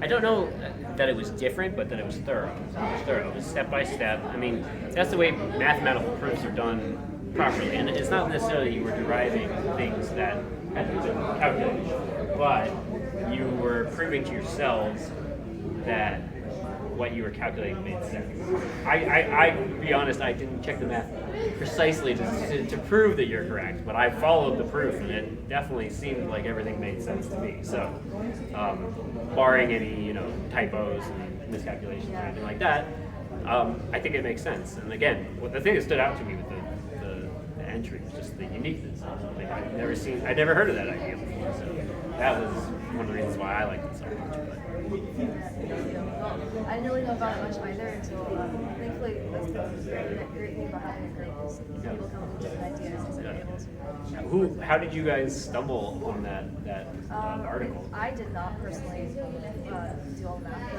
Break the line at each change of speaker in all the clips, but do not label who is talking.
I don't know that it was different, but that it was thorough. It was step by step. I mean, that's the way mathematical proofs are done properly. And it's not necessarily you were deriving things that had been calculated, but you were proving to yourselves that what you were calculating made sense. To be honest, I didn't check the math precisely to prove that you're correct, but I followed the proof, and it definitely seemed like everything made sense to me. So, barring any typos and miscalculations or anything like that, I think it makes sense. And again, the thing that stood out to me with the entry was just the uniqueness. Like I'd never heard of that idea before, so that was one of the reasons why I liked it so much.
I didn't really know about it much either until thankfully that's the great thing about having a group is people come up with different ideas and able to.
How did you guys stumble on that article?
I did not personally do all the math,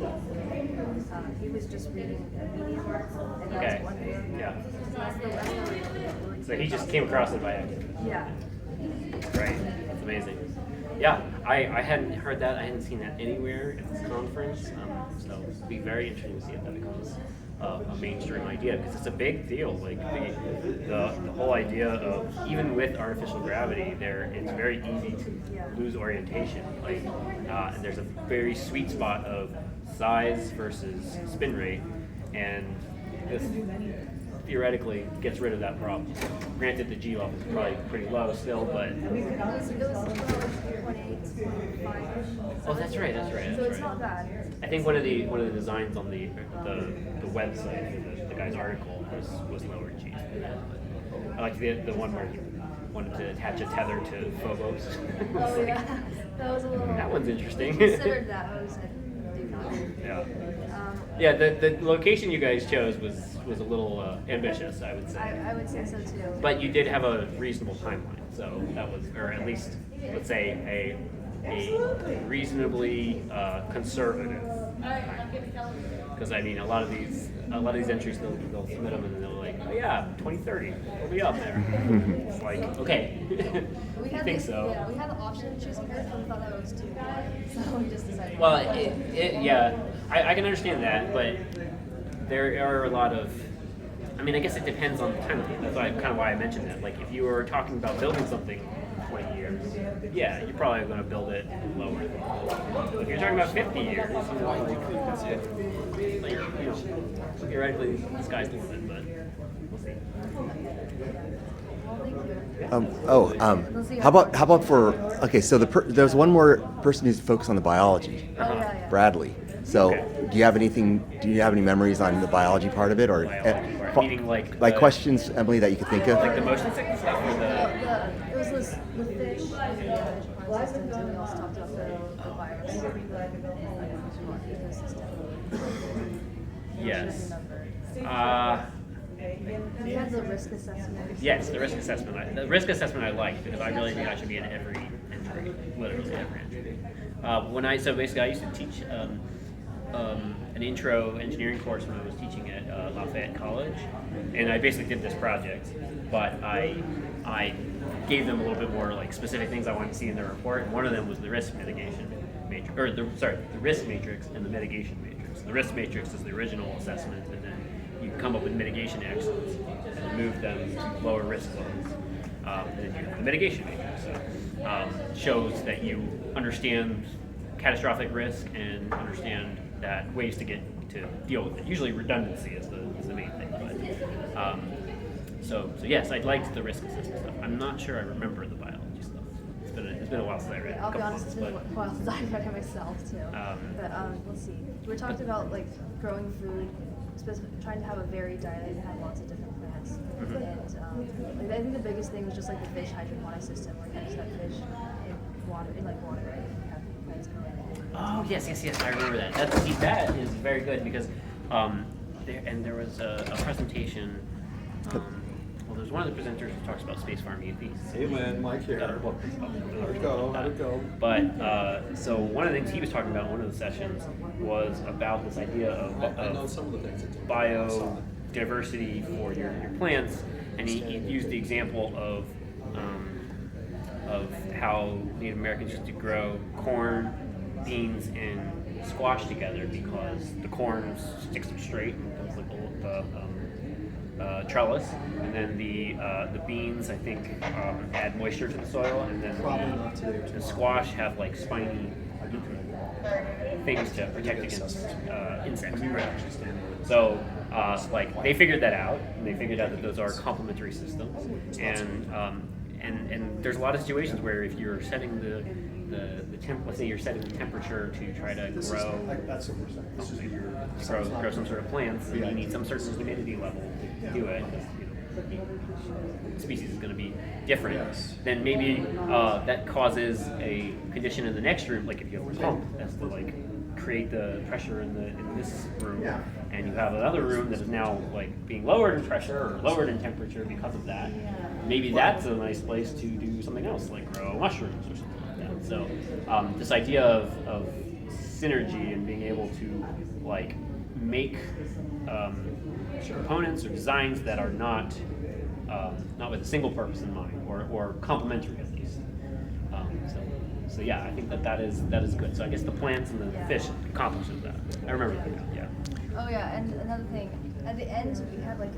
but he was just reading a Medium article, and that was one thing.
Yeah.
That's
So he just came across it by accident.
Yeah.
Right. That's amazing. Yeah, I hadn't heard that. I hadn't seen that anywhere at this conference. So it'd be very interesting to see if that becomes a mainstream idea, because it's a big deal. Like the whole idea of, even with artificial gravity, it's very easy to lose orientation. Like and there's a very sweet spot of size versus spin rate, and this theoretically gets rid of that problem. Granted, the G level is probably pretty low still, but oh, that's right.
So it's not bad.
I think one of the designs on the website for the guy's article was lower G's than that. But I like the one where he wanted to attach a tether to Phobos.
Oh yeah, that was a little.
That one's interesting.
Considered that, I was do not.
Yeah. Yeah, the location you guys chose was a little ambitious, I would say.
I would say so too.
But you did have a reasonable timeline, so that was, or at least, let's say, a reasonably conservative timeline. Because I mean, a lot of these entries, they'll submit them and they're like, oh yeah, 2030, we'll be up there. It's like, okay, I think so.
Yeah, we had the option of choosing Earth, but we thought that was too hard, so we just decided.
Well, yeah, I can understand that, but there are a lot of, I mean, I guess it depends on the timeline. That's kind of why I mentioned that. Like, if you were talking about building something in 20 years, yeah, you're probably going to build it lower. If you're talking about 50 years, theoretically, the sky's the limit, but we'll see.
How about for, okay, so there's one more person who's focused on the biology, Bradley. So do you have any memories on the biology part of it, or
meaning like
questions, Emily, that you could think of?
Like the motion sickness stuff, or
it was the fish and the plant systems, and we also talked about the virus.
Yes.
We had the risk assessment.
Yes, the risk assessment. The risk assessment I like, because I really think I should be in every entry, literally every entry. So basically, I used to teach an intro engineering course when I was teaching at Lafayette College, and I basically did this project, but I gave them a little bit more like specific things I wanted to see in their report. And one of them was the risk mitigation matrix, the risk matrix and the mitigation matrix. The risk matrix is the original assessment, and then you come up with mitigation actions and move them to lower risk zones. And then you have the mitigation matrix. So shows that you understand catastrophic risk and understand that ways to deal with it. Usually redundancy is the main thing. But so yes, I liked the risk assessment stuff. I'm not sure I remember the biology stuff. It's been a while since I read it.
I'll be honest, it's been a while since I read it myself too. But let's see. We talked about like growing food, trying to have a varied diet and have lots of different plants. And I think the biggest thing was just like the fish hydroponic system, where you just have fish in water, right? And you have plants growing.
Oh yes, I remember that. That is very good, because there was a presentation. Well, there's one of the presenters who talks about space farm EVs.
Hey man, Mike here. How'd it go?
But so one of the things he was talking about in one of the sessions was about this idea
I know some of the things.
biodiversity for your plants, and he used the example of how Native Americans used to grow corn beans and squash together because the corn sticks them straight and comes the trellis, and then the beans I think add moisture to the soil, and then the squash have like spiny things to protect against insects. So like they figured that out, and they figured out that those are complementary systems, and there's a lot of situations where if you're setting let's say you're setting the temperature to try to grow some sort of plants, and you need some certain humidity level to do it. The species is going to be different. Then maybe that causes a condition in the next room, like if you have a pump that's to like create the pressure in this room, and you have another room that is now like being lowered in pressure or lowered in temperature because of that. Maybe that's a nice place to do something else, like grow mushrooms or something like that. So this idea of synergy and being able to like make components or designs that are not with a single purpose in mind, or complementary at least. So yeah, I think that is good. So I guess the plants and the fish accomplishes that. I remember that. Yeah.
Oh yeah, and another thing, at the end we had like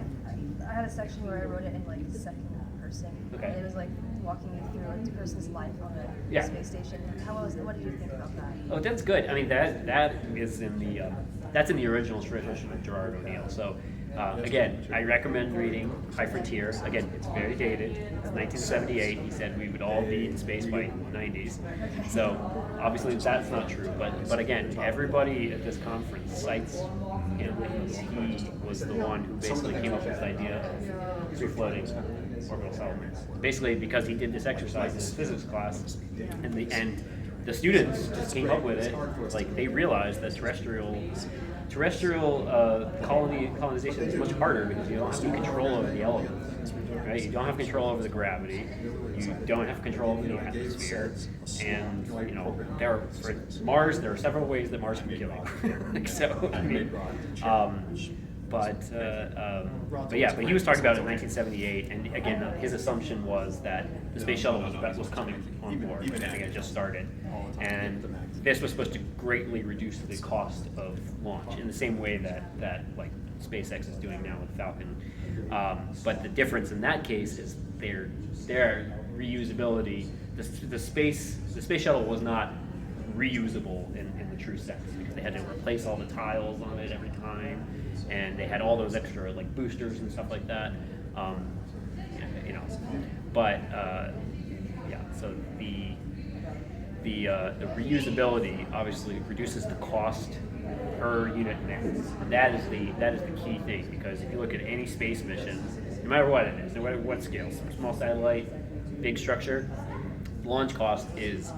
I had a section where I wrote it in like second person.
Okay.
And it was like walking you through like the person's life on the space station. What did you think about that?
Oh, that's good. I mean, that is in the that's in the original tradition of Gerard O'Neill. So again, I recommend reading High Frontier. Again, it's very dated. It's 1978. He said we would all be in space by 90s. So obviously that's not true. But again, everybody at this conference cites him because he was the one who basically came up with this idea of free-floating orbital settlements. Basically because he did this exercise in his physics class, and the students just came up with it. Like they realized that terrestrial colonization is much harder because you don't have any control over the elements, right? You don't have control over the gravity. You don't have control over the atmosphere. And for Mars, there are several ways that Mars can kill you. So I mean, but he was talking about it in 1978, and again, his assumption was that the space shuttle was coming on board. I think it just started, and this was supposed to greatly reduce the cost of launch in the same way that like SpaceX is doing now with Falcon. But the difference in that case is their reusability. The space shuttle was not reusable in the true sense because they had to replace all the tiles on it every time, and they had all those extra like boosters and stuff like that. So the reusability obviously reduces the cost per unit mass. And that is the key thing, because if you look at any space mission, no matter what it is, no matter what scale, small satellite, big structure, launch cost is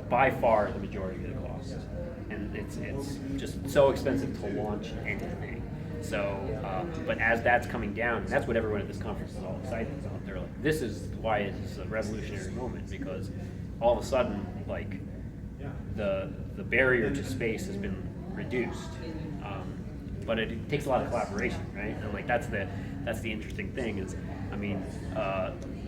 by far the majority of the cost, and it's just so expensive to launch anything. So, but as that's coming down, and that's what everyone at this conference is all excited about. They're like, this is why it's a revolutionary moment, because all of a sudden, like, the barrier to space has been reduced. But it takes a lot of collaboration, right? And like that's the interesting thing is, I mean,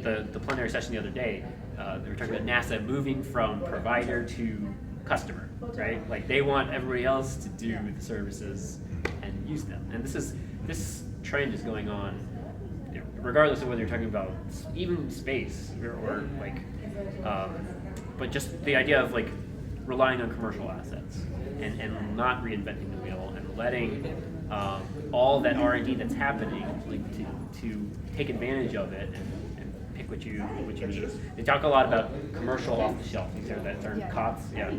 the plenary session the other day, they were talking about NASA moving from provider to customer, right? Like they want everybody else to do the services and use them. And this trend is going on regardless of whether you're talking about even space or like, but just the idea of like relying on commercial assets and not reinventing the wheel and letting all that R&D that's happening like to take advantage of it and pick what you need. They talk a lot about commercial off the shelf. These are that term COTS. Yeah,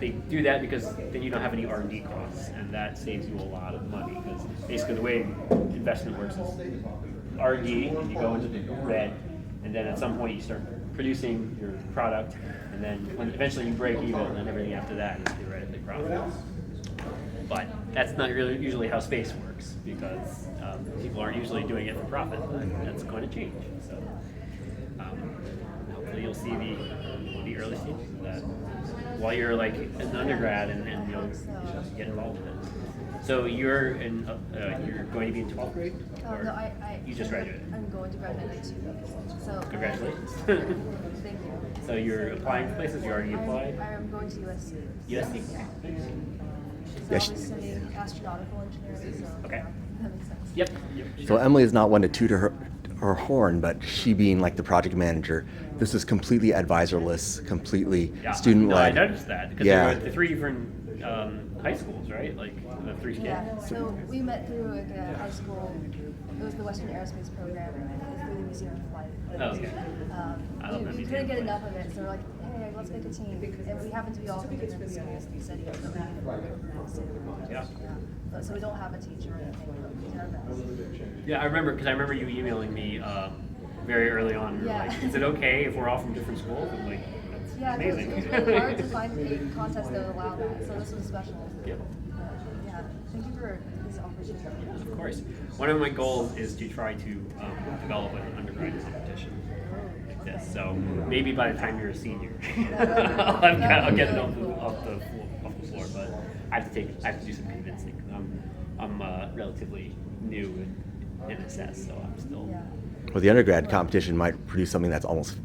they do that because then you don't have any R&D costs, and that saves you a lot of money. Because basically the way investment works is R&D, and you go into the red, and then at some point you start producing your product, and then when eventually you break even, and then everything after that is theoretically profitable. But that's not really usually how space works, because people aren't usually doing it for profit. But that's going to change. So hopefully you'll see the early stages of that while you're like an undergrad, and you'll get involved with it. So you're you're going to be in 12th grade? Or
No, I
you just graduated?
I'm going to graduate in 2 weeks. So
Congratulations.
thank you.
So you're applying for places? You already applied?
I'm going to USC.
USC?
So
Yeah,
I'll be studying astronautical engineering. So
Okay.
that makes sense.
Yep.
So Emily is not one to toot her horn, but she being like the project manager, this is completely advisorless, completely student-led.
No, I noticed that because there were the 3 different high schools, right? Like the 3 scales.
Yeah, so we met through like a high school. It was the Western Aerospace Program through the Museum of Flight.
Oh, okay. I love that
We
museum.
couldn't get enough of it, so we're like, hey, let's make a team. And we happen to be all from different schools studying.
Yeah.
But so we don't have a teacher or anything. But we did our best.
Yeah, I remember you emailing me very early on. You were
Yeah.
like, is it okay if we're all from different schools? I'm like, that's
Yeah, because
amazing.
it was really hard to find a contest that would allow that. So this was special.
Yep.
Yeah, thank you for this opportunity.
Of course. One of my goals is to try to develop an undergrad competition like this. So maybe by the time you're a senior, I'll get it off the floor. But I have to do some convincing. I'm relatively new in SS, so I'm still.
Yeah.
Well, the undergrad competition might produce something that's almost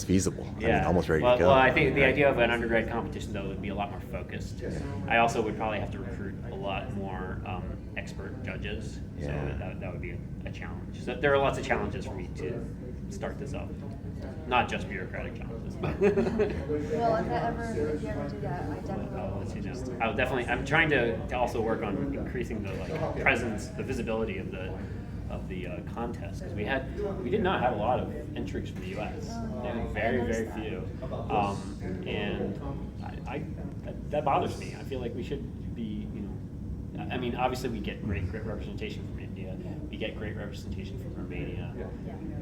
feasible. I mean, almost ready to go.
Well, I think the idea of an undergrad competition, though, would be a lot more focused. I also would probably have to recruit a lot more expert judges, so that would be a challenge. So there are lots of challenges for me to start this up, not just bureaucratic challenges.
Well, if you ever do that, I definitely.
I'll let you know. I'll definitely. I'm trying to also work on increasing the presence, the visibility of the contest, because we did not have a lot of entries from the U.S. There were very few, and that bothers me. I feel like we should be, I mean, obviously we get great representation from India. We get great representation from Romania.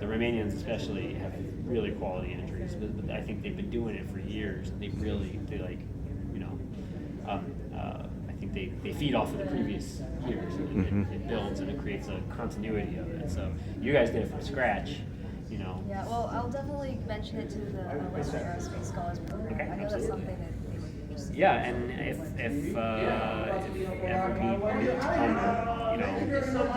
The Romanians especially have really quality entries, but I think they've been doing it for years. And I think they feed off of the previous years, and it builds and it creates a continuity of it. So you guys did it from scratch,
Yeah, well, I'll definitely mention it to the Western Aerospace Scholars Program.
Okay,
I know
absolutely.
that's something that they would be interested in.
Yeah, and if ever need to come,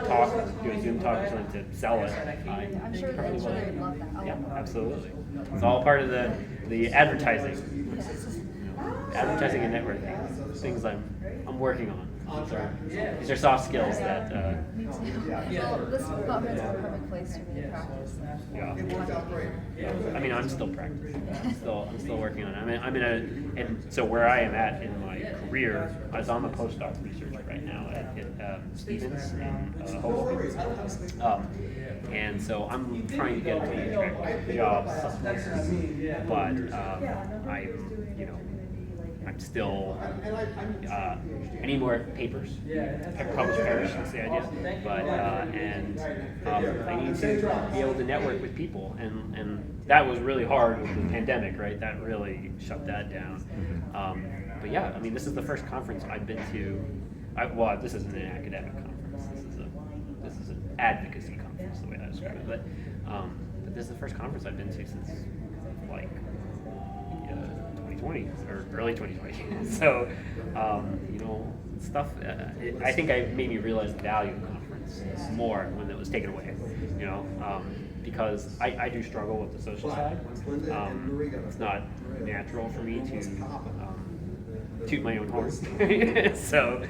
talk, do a Zoom talk or something to sell it,
I'm sure they would love that. I'll
Yeah,
love that.
absolutely. It's all part of the advertising,
Yes.
advertising and networking, things I'm working on. These are soft skills that.
Me too. Well, this conference is the perfect place for me to practice.
Yeah. I mean, I'm still practicing. I'm still working on it. And so where I am at in my career, I'm a postdoc researcher right now at Stevens in Hoboken. And so I'm trying to get a contract job, but I'm still, I need more papers. Publish perish, that's the idea. But, I need to be able to network with people. And that was really hard with the pandemic, right? That really shut that down. But yeah, I mean, this is the first conference I've been to. This isn't an academic conference. This is an advocacy conference, the way I describe it. But this is the first conference I've been to since, 2020 or early 2020. So, stuff. I think it made me realize the value of the conference more when it was taken away. Because I do struggle with the social side. It's not natural for me to toot my own horn. So,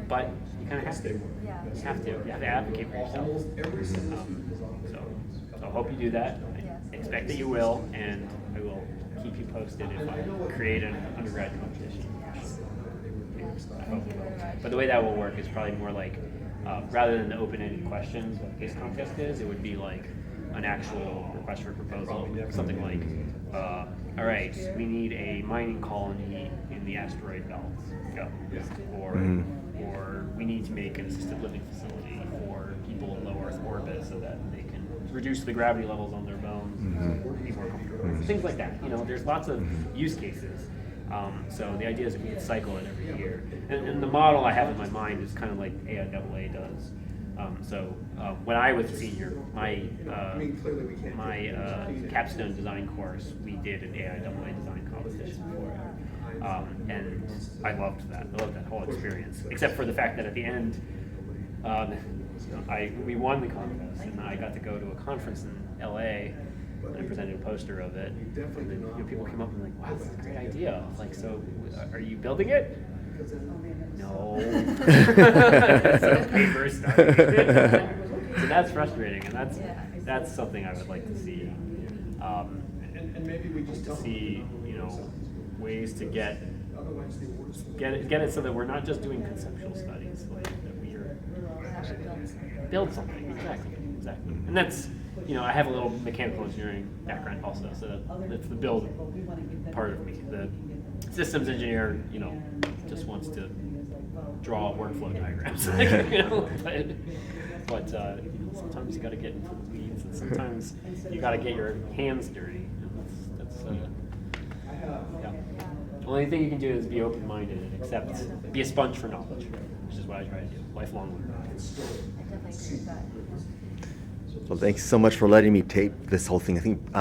but you kind of have to.
Yeah.
You have to. You have to advocate for yourself. So I hope you do that. I expect that you will, and I will keep you posted if I create an undergrad competition. I hope. But the way that will work is probably more like, rather than the open-ended questions like this contest is, it would be like an actual request for proposal, something like, all right, we need a mining colony in the asteroid belt, go. Or we need to make an assisted living facility for people in low Earth orbit so that they can reduce the gravity levels on their bones, and be more comfortable. Things like that. There's lots of use cases. So the idea is that we could cycle it every year. And the model I have in my mind is kind of like AIAA does. When I was a senior, my
Clearly we can't.
capstone design course, we did an AI design competition for it, and I loved that. I loved that whole experience, except for the fact that at the end, we won the contest, and I got to go to a conference in LA. And I presented a poster of it, and then, people came up and were like, "Wow, that's a great idea!" Like, so are you building it? No. So paper stuff. So that's frustrating, and that's something I would like to see.
And maybe we just
To see, ways to get it so that we're not just doing conceptual studies, like that we are build something. Exactly. And that's, I have a little mechanical engineering background also, so that's the build part of me. The systems engineer, just wants to draw workflow diagrams, but sometimes you got to get into the weeds, and sometimes you got to get your hands dirty. And that's yeah. The only thing you can do is be open-minded and be a sponge for knowledge, which is what I try to do, lifelong learning.
I definitely agree with that.
Well, thanks so much for letting me tape this whole thing. I think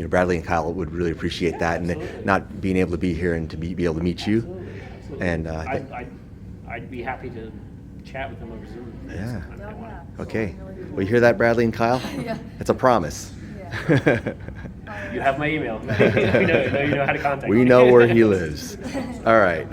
Bradley and Kyle would really appreciate that, and not being able to be here and to be able to meet you.
Absolutely.
And
I'd be happy to chat with them over Zoom.
Yeah.
If they want.
Okay. Well, you hear that, Bradley and Kyle?
Yeah.
It's a promise.
Yeah.
You have my email. You know how to contact me.
We know where he lives. All right.